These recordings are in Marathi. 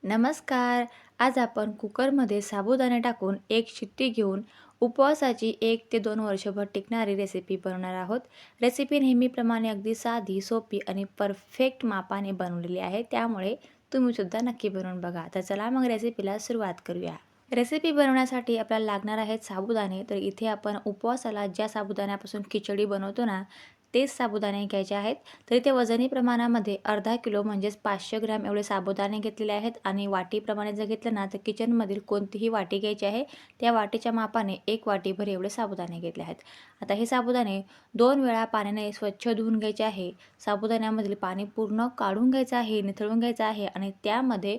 नमस्कार. आज आपण कुकरमध्ये साबुदाणे टाकून एक शिट्टी घेऊन उपवासाची 1 ते 2 वर्षभर टिकणारी रेसिपी बनवणार आहोत. रेसिपी नेहमीप्रमाणे अगदी साधी, सोपी आणि परफेक्ट मापाने बनवलेली आहे. त्यामुळे तुम्हीसुद्धा नक्की बनवून बघा. तर चला मग रेसिपीला सुरुवात करूया. रेसिपी बनवण्यासाठी आपल्याला लागणार आहेत साबुदाणे. तर इथे आपण उपवासाला ज्या साबुदाण्यापासून खिचडी बनवतो ना, तेच साबुदाणे घ्यायचे आहेत. तर इथे वजनी प्रमाणामध्ये अर्धा किलो म्हणजेच 500 ग्रॅम एवढे साबुदाणे घेतलेले आहेत आणि वाटीप्रमाणे जर घेतलं ना, तर किचनमधील कोणतीही वाटी घ्यायची आहे. त्या वाटीच्या मापाने 1 वाटीभर एवढे साबुदाणे घेतले आहेत. आता हे साबुदाणे 2 वेळा पाण्याने स्वच्छ धुवून घ्यायचे आहे. साबुदाण्यामधील पाणी पूर्ण काढून घ्यायचं आहे, निथळून घ्यायचं आहे आणि त्यामध्ये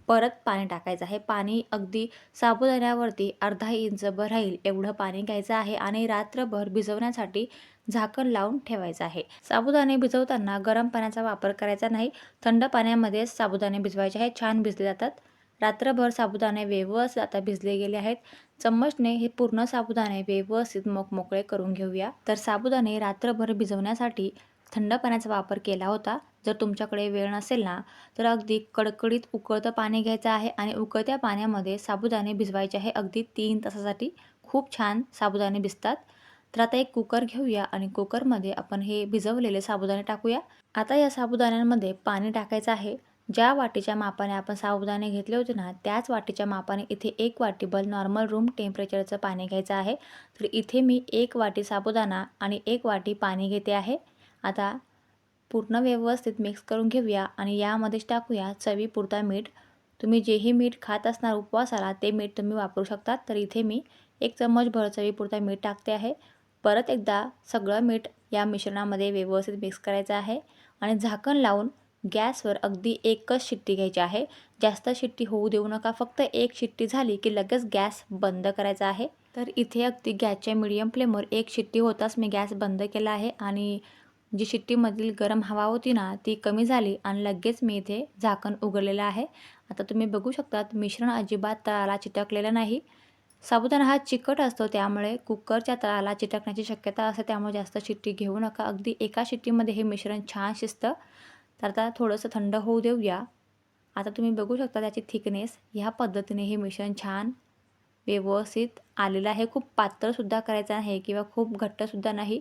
परत पाणी टाकायचं आहे. पाणी अगदी साबुदाण्यावरती अर्धा इंचभर राहील एवढं पाणी घ्यायचं आहे आणि रात्रभर भिजवण्यासाठी झाकण लावून ठेवायचं आहे. साबुदाणे भिजवताना गरम पाण्याचा वापर करायचा नाही. थंड पाण्यामध्येच साबुदाणे भिजवायचे आहेत. छान भिजले जातात. रात्रभर साबुदाणे व्यवस्थित आता भिजले गेले आहेत. चम्मचने हे पूर्ण साबुदाणे व्यवस्थित मोकळे करून घेऊया. तर साबुदाणे रात्रभर भिजवण्यासाठी थंड पाण्याचा वापर केला होता. जर तुमच्याकडे वेळ नसेल ना, तर अगदी कडकडीत उकळतं पाणी घ्यायचं आहे आणि उकळत्या पाण्यामध्ये साबुदाणे भिजवायचे आहे अगदी 3 तासासाठी. खूप छान साबुदाणे भिजतात. तर आता एक कुकर घेऊया आणि कुकरमध्ये आपण हे भिजवलेले साबुदाणे टाकूया. आता या साबुदाण्यांमध्ये पाणी टाकायचं आहे. ज्या वाटीच्या मापाने आपण साबुदाणे घेतले होते ना, त्याच वाटीच्या मापाने इथे 1 वाटीभर नॉर्मल रूम टेम्परेचरचं पाणी घ्यायचं आहे. तर इथे मी 1 वाटी साबुदाणा आणि 1 वाटी पाणी घेते आहे. आता पूर्ण व्यवस्थित मिक्स करून घेऊया आणि यामध्येच टाकूया चवीपुरता मीठ. तुम्ही जेही मीठ खात असणार उपवासाला ते मीठ तुम्ही वापरू शकता. तर इथे मी 1 चम्मचभर चवीपुरता मीठ टाकते आहे. परत एकदा सगळं मीठ या मिश्रणामध्ये व्यवस्थित मिक्स करायचं आहे आणि झाकण लावून गॅसवर अगदी एकच शिट्टी घ्यायची आहे. जास्त शिट्टी होऊ देऊ नका. फक्त एक शिट्टी झाली की लगेच गॅस बंद करायचा आहे. तर इथे अगदी गॅसच्या मीडियम फ्लेमवर एक शिट्टी होताच मी गॅस बंद केला आहे आणि जी शिट्टीमधील गरम हवा होती ना, ती कमी झाली आणि लगेच मी इथे झाकण उघडलेलं आहे. आता तुम्ही बघू शकतात मिश्रण अजिबात तळाला चिटकलेलं नाही. साबुदाणा हा चिकट असतो त्यामुळे कुकरच्या तळाला चिटकण्याची शक्यता असते. त्यामुळे जास्त शिट्टी घेऊ नका. अगदी एका शिट्टीमध्ये हे मिश्रण छान शिजतं. तर आता थोडंसं थंड होऊ देऊया. आता तुम्ही बघू शकता त्याची थिकनेस. ह्या पद्धतीने हे मिश्रण छान व्यवस्थित आलेलं आहे. खूप पातळसुद्धा करायचं आहे किंवा खूप घट्टसुद्धा नाही.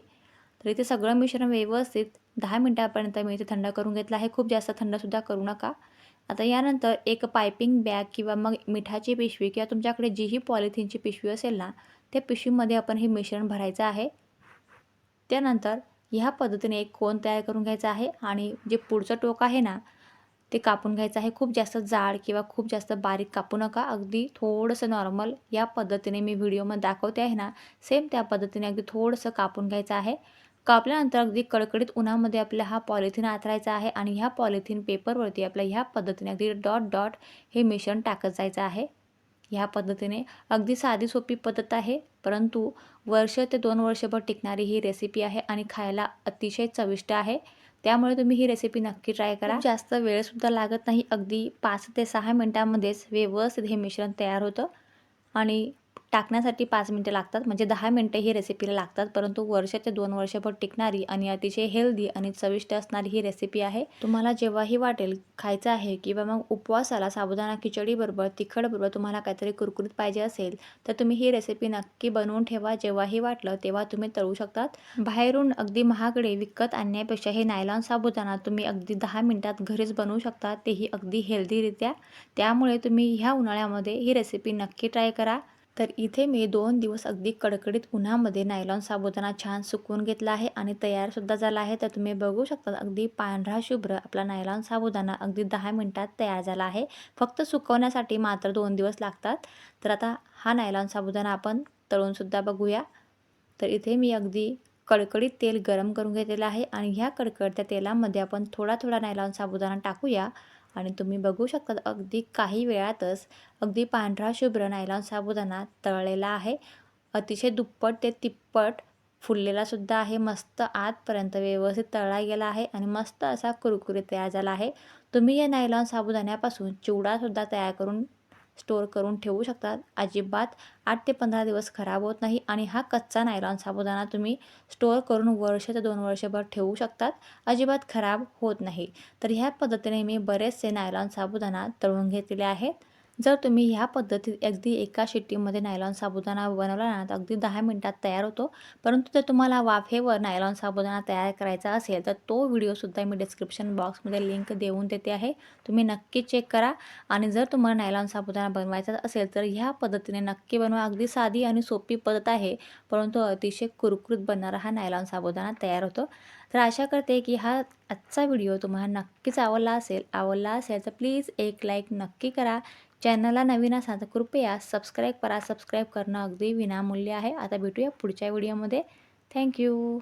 तर इथे सगळं मिश्रण व्यवस्थित 10 मिनिटापर्यंत मी इथे थंड करून घेतलं आहे. खूप जास्त थंडसुद्धा करू नका. आता यानंतर एक पायपिंग बॅग किंवा मग मिठाची पिशवी किंवा तुमच्याकडे जीही पॉलिथिनची पिशवी असेल ना, त्या पिशवीमध्ये आपण हे मिश्रण भरायचं आहे. त्यानंतर ह्या पद्धतीने एक कोन तयार करून घ्यायचा आहे आणि जे पुढचं टोक आहे ना, ते कापून घ्यायचं आहे. खूप जास्त जाड किंवा खूप जास्त बारीक कापू नका. अगदी थोडंसं नॉर्मल या पद्धतीने मी व्हिडिओमध्ये दाखवते आहे ना, सेम त्या पद्धतीने अगदी थोडंसं कापून घ्यायचं आहे. कापल्यानंतर अगदी कडकडीत उन्हामध्ये आपल्याला हा पॉलिथिन आथरायचा आहे आणि ह्या पॉलिथिन पेपरवरती आपल्या ह्या पद्धतीने अगदी डॉट डॉट हे मिश्रण टाकत जायचं आहे. ह्या पद्धतीने अगदी साधी सोपी पद्धत आहे, परंतु 1 ते 2 वर्षभर टिकणारी ही रेसिपी आहे आणि खायला अतिशय चविष्ट आहे. त्यामुळे तुम्ही ही रेसिपी नक्की ट्राय करा. खूप जास्त वेळसुद्धा लागत नाही. अगदी 5 ते 6 मिनिटांमध्येच व्यवस्थित हे मिश्रण तयार होतं आणि टाकण्यासाठी 5 मिनिटं लागतात. म्हणजे 10 मिनिटं ही रेसिपीला लागतात. परंतु 1 ते 2 वर्षभर टिकणारी आणि अतिशय हेल्दी आणि चविष्ट असणारी ही रेसिपी आहे. तुम्हाला जेव्हाही वाटेल खायचं आहे किंवा मग उपवासाला साबुदाणा खिचडीबरोबर, तिखटबरोबर तुम्हाला काहीतरी कुरकुरीत पाहिजे असेल, तर तुम्ही ही रेसिपी नक्की बनवून ठेवा. जेव्हाही वाटलं तेव्हा तुम्ही तळू शकतात. बाहेरून अगदी महागडे विकत आणण्यापेक्षा हे नायलॉन साबुदाणा तुम्ही अगदी 10 मिनिटात घरीच बनवू शकता. तेही अगदी हेल्दीरित्या. त्यामुळे तुम्ही ह्या उन्हाळ्यामध्ये ही रेसिपी नक्की ट्राय करा. तर इथे मी 2 दिवस अगदी कडकडीत उन्हामध्ये नायलॉन साबुदाणा छान सुकवून घेतला आहे आणि तयारसुद्धा झाला आहे. तर तुम्ही बघू शकता अगदी पांढरा शुभ्र आपला नायलॉन साबुदाणा अगदी 10 मिनिटात तयार झाला आहे. फक्त सुकवण्यासाठी मात्र 2 दिवस लागतात. तर आता हा नायलॉन साबुदाणा आपण तळूनसुद्धा बघूया. तर इथे मी अगदी कडकडीत तेल गरम करून घेतलेलं आहे आणि ह्या कडकडत्या तेलामध्ये आपण थोडा थोडा नायलॉन साबुदाणा टाकूया आणि तुम्ही बघू शकता अगदी काही वेळातच अगदी पांढरा शुभ्र नायलॉन साबुदाणा तळलेला आहे. अतिशय दुप्पट ते तिप्पट फुललेला सुद्धा आहे. मस्त आतपर्यंत व्यवस्थित तळला गेला आहे आणि मस्त असा कुरकुरीत तयार झाला आहे. तुम्ही या नायलॉन साबुदाण्यापासून चिवडासुद्धा तयार करून स्टोअर करून ठेवू शकतात. अजिबात 8 ते 15 दिवस खराब होत नाही आणि हा कच्चा नायलॉन साबुदाणा तुम्ही स्टोअर करून वर्ष ते 2 वर्षभर ठेवू शकतात. अजिबात खराब होत नाही. तर ह्या पद्धतीने मी बरेचसे नायलॉन साबुदाणा तळून घेतलेले आहेत. जर तुम्ही ह्या पद्धतीत अगदी एका शिट्टीमध्ये नायलॉन साबुदाणा बनवला ना, तर अगदी 10 मिनिटात तयार होतो. परंतु जर तुम्हाला वाफेवर नायलॉन साबुदाणा तयार करायचा असेल, तर तो व्हिडिओसुद्धा मी डिस्क्रिप्शन बॉक्समध्ये लिंक देऊन देते आहे. तुम्ही नक्की चेक करा आणि जर तुम्हाला नायलॉन साबुदाणा बनवायचा असेल, तर ह्या पद्धतीने नक्की बनवा. अगदी साधी आणि सोपी पद्धत आहे, परंतु अतिशय कुरकुरीत बनणारा हा नायलॉन साबुदाणा तयार होतो. तर आशा करते, की हा आजचा व्हिडिओ तुम्हाला नक्कीच आवडला असेल तर प्लीज एक लाईक नक्की करा. चॅनलला नवीन असाल तर कृपया सबस्क्राईब करा. सबस्क्राईब करणं अगदी विनामूल्य आहे. आता भेटूया पुढच्या व्हिडिओमध्ये. Thank you.